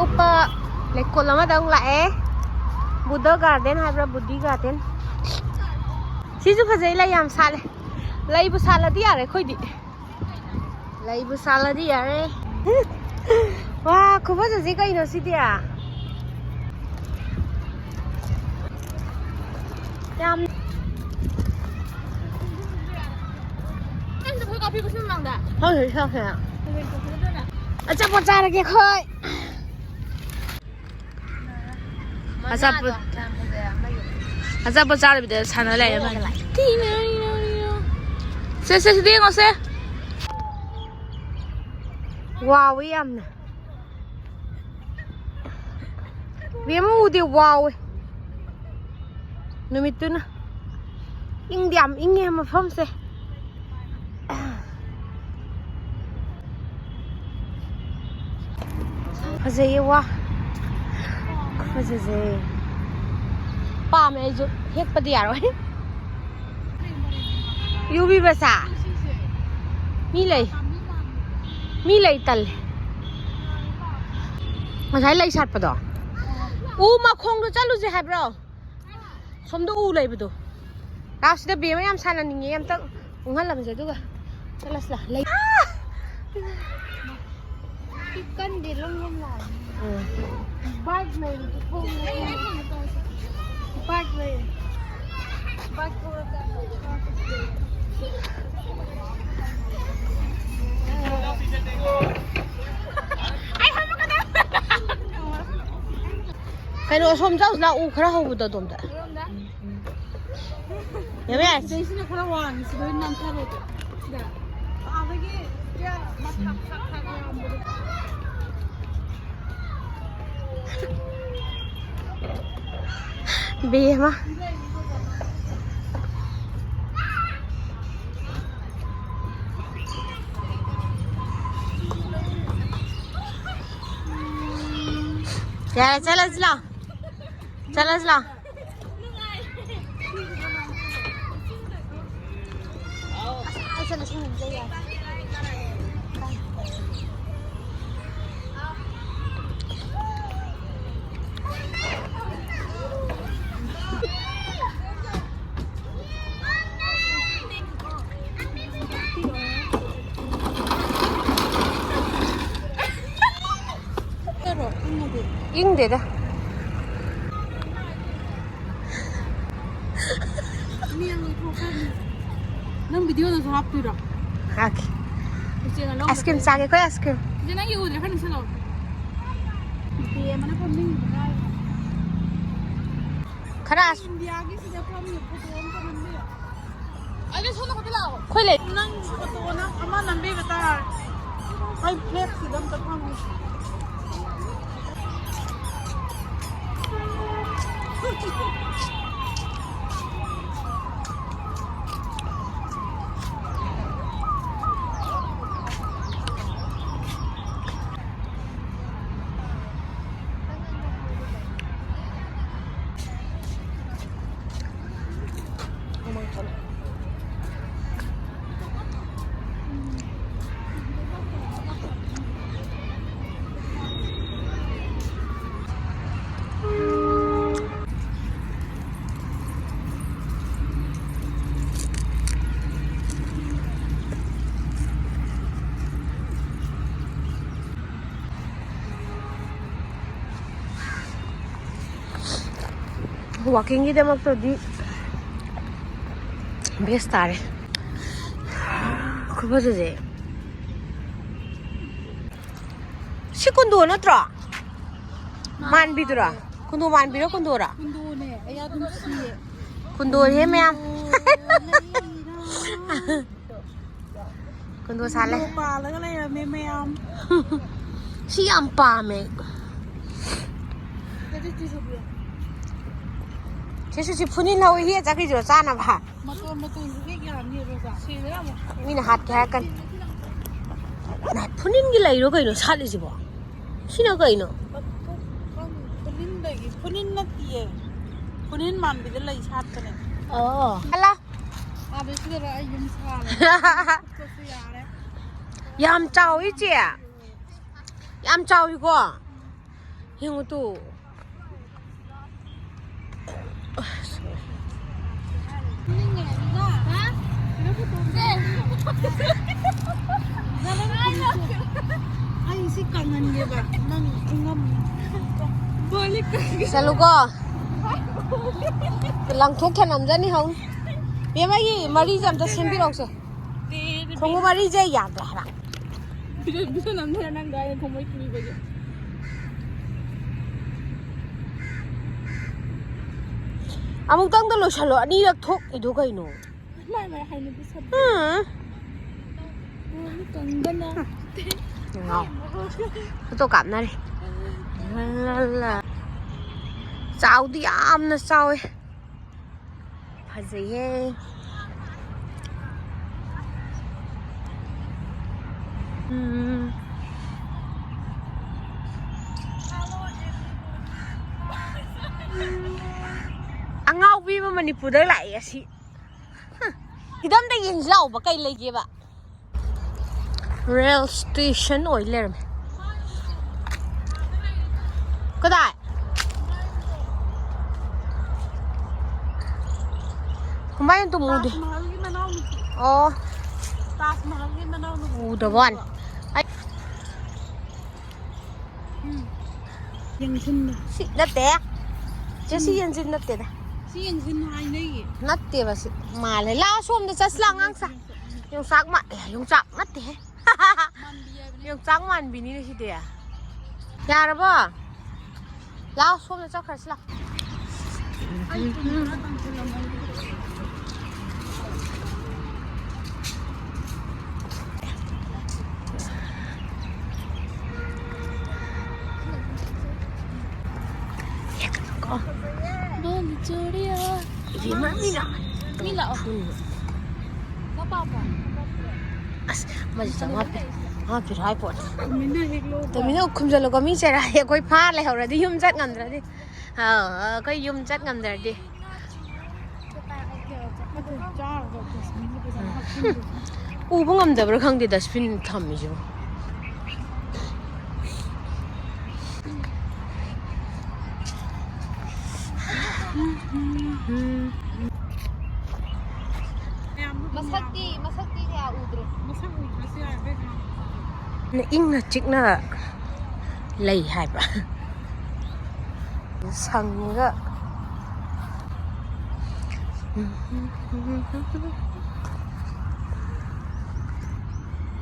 ꯑꯇꯣꯞꯄ ꯂꯩꯀꯣꯜ ꯑꯃꯗꯪ ꯂꯥꯛꯑꯦ ꯕꯨꯙ ꯒꯥꯔꯗꯦꯟ ꯍꯥꯏꯕ꯭ꯔꯥ ꯕꯨꯙꯤ ꯒꯥꯔꯗꯦꯟ ꯁꯤꯁꯨ ꯐꯖꯩ ꯂꯩ ꯌꯥꯝ ꯁꯥꯠꯂꯦ ꯂꯩꯕꯨ ꯁꯥꯠꯂꯗꯤ ꯌꯥꯔꯦ ꯑꯩꯈꯣꯏꯗꯤ ꯂꯩꯕꯨ ꯁꯥꯠꯂꯗꯤ ꯌꯥꯔꯦ ꯋꯥ ꯈꯨꯐꯖꯁꯤ ꯀꯩꯅꯣ ꯁꯤꯗꯤ ꯌꯥꯝ ꯍꯣꯏ ꯑꯆꯥꯄꯣꯠ ꯆꯥꯔꯒꯦ ꯑꯩꯈꯣꯏ ꯑꯆꯥꯄꯣꯠ ꯆꯥꯔꯕꯤꯗ ꯁꯥꯟꯅ ꯂꯩꯔꯦ ꯁꯦ ꯁꯤꯗ ꯌꯦꯡꯉꯣꯁꯦ ꯋꯥꯎꯋꯦ ꯌꯥꯝꯅ ꯕꯦꯝꯃ ꯎꯗꯦ ꯋꯥꯎꯋꯦ ꯅꯨꯃꯤꯠꯇꯨꯅ ꯏꯪꯗꯤ ꯌꯥꯝ ꯏꯪꯉꯦ ꯃꯐꯝꯁꯦ ꯐꯖꯩꯌꯦ ꯋꯥ ꯐꯖꯁꯦ ꯄꯥꯝꯃꯦ ꯑꯩꯁꯨ ꯍꯦꯛꯄꯗꯤ ꯌꯥꯔꯣꯏ ꯌꯨꯕꯤ ꯕꯁꯥ ꯃꯤ ꯂꯩ ꯇꯜꯂꯦ ꯉꯁꯥꯏ ꯂꯩ ꯁꯥꯠꯄꯗꯣ ꯎ ꯃꯈꯣꯡꯗꯣ ꯆꯠꯂꯨꯁꯦ ꯍꯥꯏꯕ꯭ꯔꯣ ꯁꯣꯝꯗ ꯎ ꯂꯩꯕꯗꯣ ꯁꯤꯗ ꯕꯦꯝꯃ ꯌꯥꯝ ꯁꯥꯟꯅꯅꯤꯡꯉꯦ ꯑꯝꯇ ꯎꯪꯍꯜꯂꯝꯁꯦ ꯑꯗꯨꯒ ꯆꯠꯂꯁꯤꯗ ꯂꯩ ꯀꯟꯗꯦ ꯂꯣꯡ ꯂꯥꯛꯑꯦ ꯕꯥꯏꯛ ꯂꯩꯔꯁꯨ ꯕꯥꯏꯛ ꯂꯩ ꯕꯥꯏꯛ ꯀꯩꯅꯣ ꯑꯁꯣꯝ ꯆꯧꯁꯤꯅ ꯎ ꯈꯔ ꯍꯧꯕꯗꯣ ꯑꯗꯣꯝꯗ ꯌꯥꯝꯃꯦ ꯁꯤꯅ ꯈꯔ ꯋꯥꯡꯉꯤ ꯁꯤꯗ ꯑꯣꯏꯅ ꯅꯝꯊꯔꯦꯗ ꯁꯤꯗ ꯑꯥꯗꯒꯤ ꯕꯦꯝꯃ यार चलच ला 잉대다 ꯅꯪ ꯚꯤꯗꯤꯑꯣꯗꯁꯨ ꯍꯥꯞꯇꯣꯏꯔꯣ? ꯍꯥꯞꯀꯦ ꯑꯥꯏꯁꯀ꯭ꯔꯤꯝ ꯆꯥꯒꯦ ꯑꯩꯈꯣꯏ ꯑꯥꯏꯁꯀ꯭ꯔꯤꯝ ꯏꯆꯦ ꯅꯪꯒꯤ ꯎꯗ꯭ꯔꯦ ꯈꯔ ꯅꯛꯁꯜꯂꯛꯑꯣ ꯕꯦꯝꯃꯅ ꯐꯝꯅꯤꯡꯉꯤꯕ ꯈꯔ ꯏꯟꯗꯤꯌꯥꯒꯤ ꯁꯤꯗ ꯐꯝꯃꯤ ꯐꯣꯇꯣ ꯑꯝꯇ ꯅꯝꯕꯤꯌꯣ ꯑꯗꯨ ꯁꯣꯝꯗ ꯈꯛꯇ ꯂꯥꯛꯑꯣ ꯑꯩꯈꯣꯏ ꯂꯩ ꯅꯪ ꯐꯣꯇꯣ ꯑꯃ ꯅꯝꯕꯤꯕ ꯇꯥꯔꯦ ꯑꯩ ꯐ꯭ꯂꯦꯛꯁꯤꯗ ꯑꯝꯇ ꯐꯝꯃꯤ ꯋꯥꯛꯀꯤꯡꯒꯤꯗꯃꯛꯇꯗꯤ ꯕꯦꯁ ꯇꯥꯔꯦ ꯈꯨꯐꯖꯁꯦ ꯁꯤ ꯀꯨꯟꯗꯣ ꯅꯠꯇ꯭ꯔꯣ ꯃꯥꯟꯕꯤꯗꯨꯔꯣ ꯀꯨꯟꯗꯣ ꯃꯥꯟꯕꯤꯔꯣ ꯀꯨꯟꯗꯣꯔꯥ ꯀꯨꯟꯗꯣꯅꯦ ꯑꯩ ꯑꯗꯨꯝ ꯁꯤꯌꯦ ꯀꯨꯟꯗꯣꯅꯦ ꯃꯌꯥꯝ ꯀꯨꯟꯗꯣ ꯁꯥꯠꯂꯦ ꯄꯥꯜꯂꯒ ꯂꯩꯔꯝꯃꯦ ꯃꯌꯥꯝ ꯁꯤ ꯌꯥꯝ ꯄꯥꯝꯃꯦ ꯁꯤ ꯐꯨꯅꯤꯟ ꯍꯧꯏ ꯍꯦ ꯆꯠꯈꯤꯁꯤꯔꯣ ꯆꯥꯅꯕ ꯃꯇꯣꯟꯁꯨ ꯍꯦꯛ ꯌꯥꯝꯅꯤ ꯔꯣꯖꯥ ꯁꯤꯗ ꯑꯃꯨꯛ ꯃꯤꯅ ꯍꯥꯠꯀꯦ ꯍꯥꯏꯔꯛꯀꯅꯤ ꯐꯨꯅꯤꯟꯒꯤ ꯂꯩꯔꯣ ꯀꯩꯅꯣ ꯁꯥꯠꯂꯤꯁꯤꯕꯣ ꯁꯤꯅ ꯀꯩꯅꯣ ꯐꯨꯅꯤꯟꯗꯒꯤ ꯐꯨꯅꯤꯟ ꯅꯠꯇꯤꯌꯦ ꯐꯨꯅꯤꯟ ꯃꯥꯟꯕꯤꯗ ꯂꯩ ꯁꯥꯠꯄꯅꯦ ꯑꯣ ꯍꯜꯂꯣ ꯑꯥꯗꯩꯁꯤꯗꯔ ꯑꯩ ꯌꯨꯝ ꯁꯥꯔꯦ ꯆꯠꯄꯁꯨ ꯌꯥꯔꯦ ꯌꯥꯝ ꯆꯥꯎꯏ ꯏꯆꯦ ꯌꯥꯝ ꯆꯥꯎꯏꯀꯣ Yung ito. Ay, si kanan niya ba? Nang ungam. Balik ka. Sa lugo. Lang thuốc khen nằm dẫn đi không? Biết mấy gì mà đi dầm cho xem biết đâu rồi. Không có mà đi dây giảm rồi hả? Bisa namanya nang gaya kamu itu nih baju. Amuk tang dah lo salo ni dak thuốc itu kai no. Mai hai ni bisa. Ni tanggan na. Ngon. Tôi cảm này. Là sao đi am là sao ấy. Phải gì ấy. Ang ngau vi mà mình phụ đấy lại gì. Thì đâm tay nhìn lâu mà cây lấy gì vậy? Rail station oi lên. Có đại. Không phải tụi mù đi. Ồ. Udah bon. Yang sin. Si nate. Chứ si yang sin nate da. Si yang sin hai này. Nate ba si. Mà lại la xôm để chas lang ang sa. Yung sak ma, yung sak nate. Yung sak man bini ni si dia. Ya ra ba. La xôm để chas khas la. Balik dia. Di mana ni nak? Mila aku. Apa? As, macam sama apa? Apa rai pot? Mina heklo. Tapi ni ukum jalo kami cara ya koi par le hora di yum chat ngam di. Koi yum chat ngam di. Ubung ngam dah berkang di dustbin tham je. Masakti kaya udro. Masakti kasi ay bek. Na ing na chik na lay hai ba. Sang ga.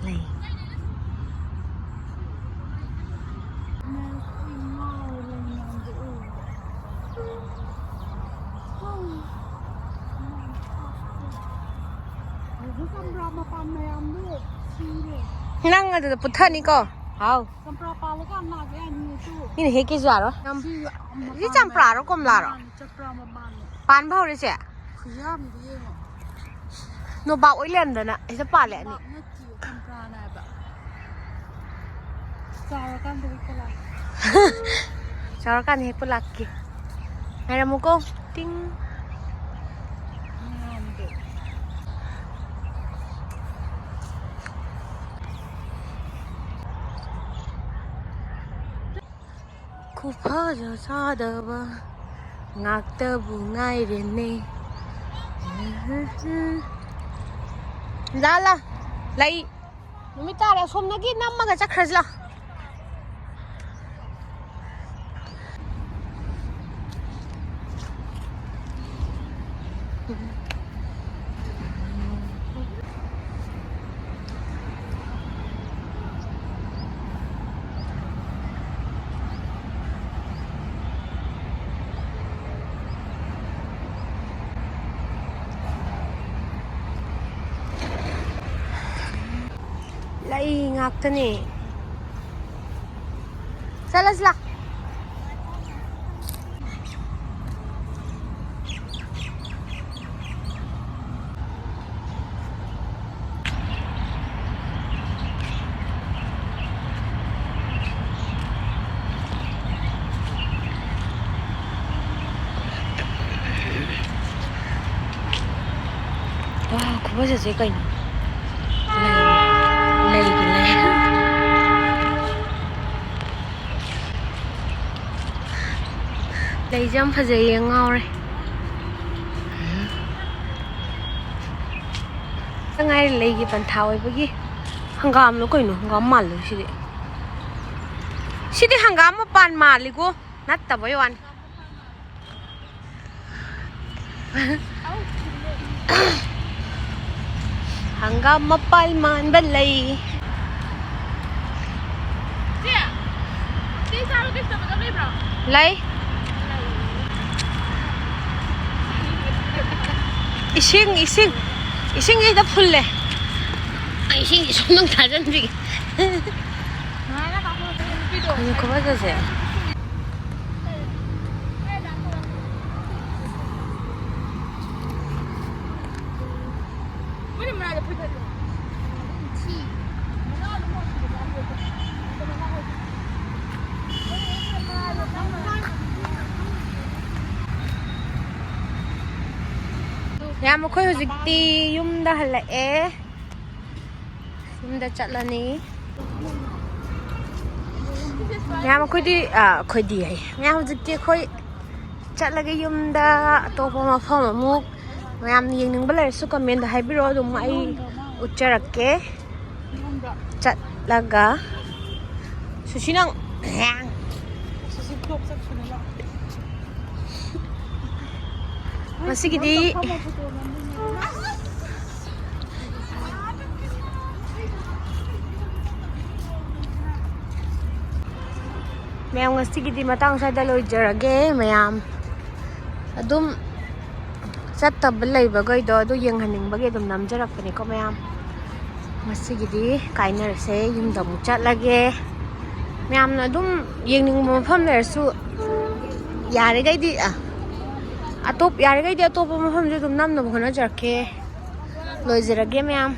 Lay. Nang ada putha ni ko. Hao. Sampra palo kan na ke ani tu. Ni he ke jwa ro. Ni champra ro kom la ro. Sampra ma ban. Pan phao ri se. Khiyam di ye. No ba oi len da na. Ai sa pa le ni. Na ki sampra na ba. Sara kan tu kala. Sara kan he pulak ki. Ai mo ko. Ting. Ku pha giờ sa da ba ngạc tơ bu ngai đến nè la la lấy mi ta ra xôm na ki nam ma ga cha khraj la Lai ngạc ta nè. Sala sila. Wow, kung ba siya kayo na? Lay. Lấy dâm phải dây ngao đây. Ngay lấy cái bàn tháo ấy với hangam nó coi nó hangam mal rồi xí đấy. Xí đấy hangam mà pan mal đi cô. Nát tập với anh. Hangam mà pan man bên lấy. Lấy. Ising ay da full eh. Ay ising sunong tajan big. Ano ko ba kasi? Yam ako'y hujigti yung dahala eh. Yung da chatlani. Yam ako'y di ay. Yam hujigti ako'y chatlagay yung da topo mafam amuk. Yam niyang nang balay so kami da haibiro dum ay ucharak chatlaga. So sinang masih gede. Mayam ngasi gede matang sa daloy jarage mayam. Adum sa tablay bagay do yung haning bagay dum namjarak pani ko mayam. Ngasi gede kainer se yung dam chat lage. Mayam na adum yung ning mafam der su yare gay di atop yare gay di atop mafam je dum nam na bhona jarke loy jarage mayam.